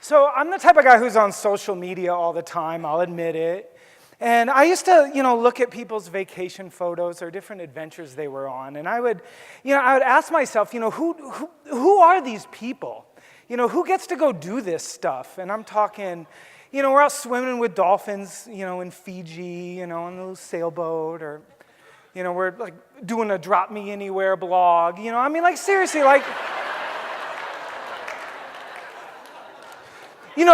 So I'm the type of guy who's on social media all the time, I'll admit it. And I used to, look at people's vacation photos or different adventures they were on, and I would ask myself, who are these people? Who gets to go do this stuff? And I'm talking, we're out swimming with dolphins, in Fiji, on a little sailboat, or, we're like doing a Drop Me Anywhere blog, seriously, like.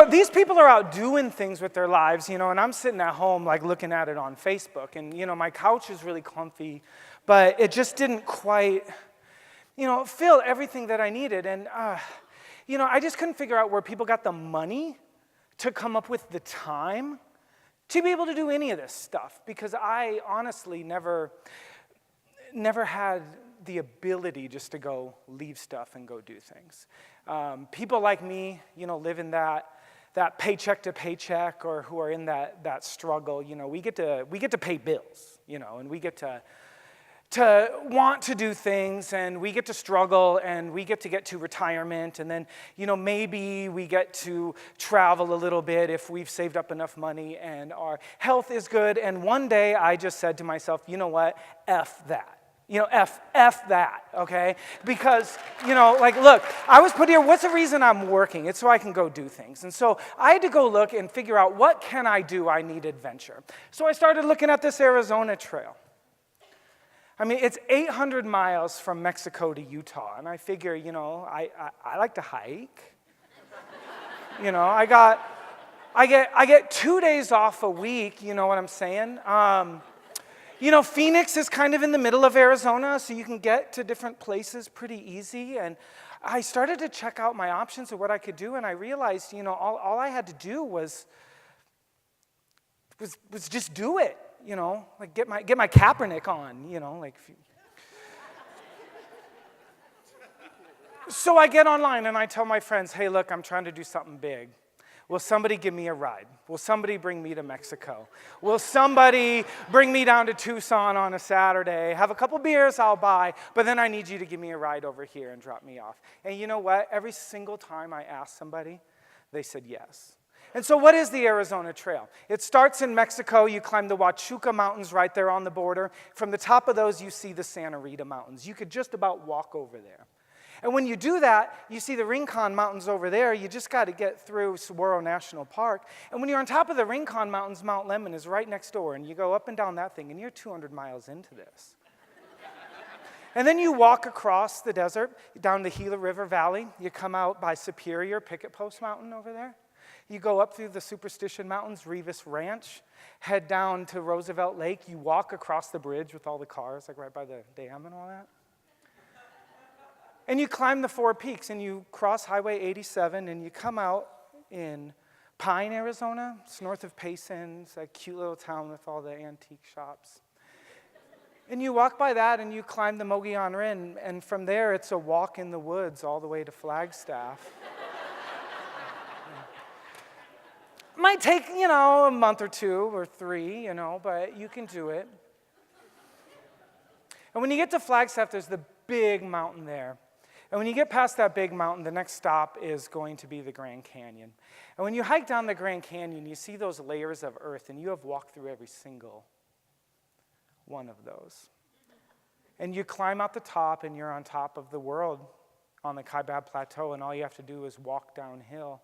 These people are out doing things with their lives, and I'm sitting at home, like, looking at it on Facebook, and, my couch is really comfy, but it just didn't quite, fill everything that I needed, and, I just couldn't figure out where people got the money to come up with the time to be able to do any of this stuff, because I honestly never had the ability just to go leave stuff and go do things. People like me, live in that paycheck to paycheck, or who are in that struggle, we get to pay bills, and we get to want to do things, and we get to struggle, and we get to retirement, and then, maybe we get to travel a little bit if we've saved up enough money and our health is good. And one day I just said to myself, you know what, F that. F that, okay? Because, look, I was put here, what's the reason I'm working? It's so I can go do things. And so I had to go look and figure out, what can I do? I need adventure. So I started looking at this Arizona trail. It's 800 miles from Mexico to Utah, and I figure, I like to hike. I get 2 days off a week, you know what I'm saying? Phoenix is kind of in the middle of Arizona, so you can get to different places pretty easy. And I started to check out my options of what I could do, and I realized, all I had to do was just do it, like get my Kaepernick on, So I get online and I tell my friends, hey, look, I'm trying to do something big. Will somebody give me a ride? Will somebody bring me to Mexico? Will somebody bring me down to Tucson on a Saturday? Have a couple beers, I'll buy, but then I need you to give me a ride over here and drop me off. And you know what? Every single time I asked somebody, they said yes. And so what is the Arizona Trail? It starts in Mexico. You climb the Huachuca Mountains right there on the border. From the top of those, you see the Santa Rita Mountains. You could just about walk over there. And when you do that, you see the Rincon Mountains over there. You just got to get through Saguaro National Park. And when you're on top of the Rincon Mountains, Mount Lemmon is right next door. And you go up and down that thing, and you're 200 miles into this. And then you walk across the desert, down the Gila River Valley. You come out by Superior, Picket Post Mountain over there. You go up through the Superstition Mountains, Revis Ranch, head down to Roosevelt Lake. You walk across the bridge with all the cars, like right by the dam and all that. And you climb the Four Peaks, and you cross Highway 87, and you come out in Pine, Arizona. It's north of Payson. It's a cute little town with all the antique shops. And you walk by that, and you climb the Mogollon Rim, and from there, it's a walk in the woods all the way to Flagstaff. Might take, a month or 2 or 3, but you can do it. And when you get to Flagstaff, there's the big mountain there. And when you get past that big mountain, the next stop is going to be the Grand Canyon. And when you hike down the Grand Canyon, you see those layers of earth, and you have walked through every single one of those. And you climb out the top, and you're on top of the world on the Kaibab Plateau, and all you have to do is walk downhill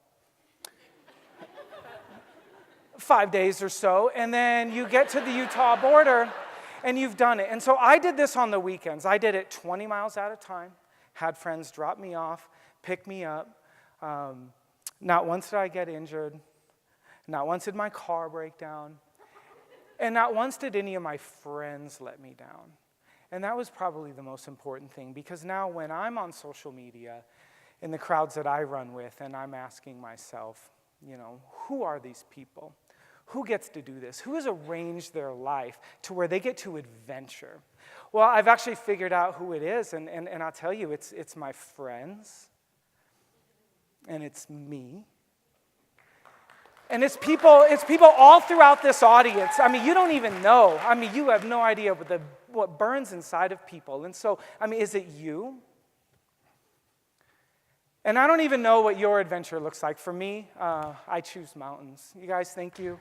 5 days or so, and then you get to the Utah border, and you've done it. And so I did this on the weekends. I did it 20 miles at a time. Had friends drop me off, pick me up. Not once did I get injured. Not once did my car break down. And not once did any of my friends let me down. And that was probably the most important thing, because now when I'm on social media in the crowds that I run with, and I'm asking myself, who are these people? Who gets to do this? Who has arranged their life to where they get to adventure? Well, I've actually figured out who it is, and I'll tell you, it's my friends, and it's me, and it's people all throughout this audience. You don't even know. You have no idea what burns inside of people. And so, is it you? And I don't even know what your adventure looks like. For me, I choose mountains. You guys, thank you.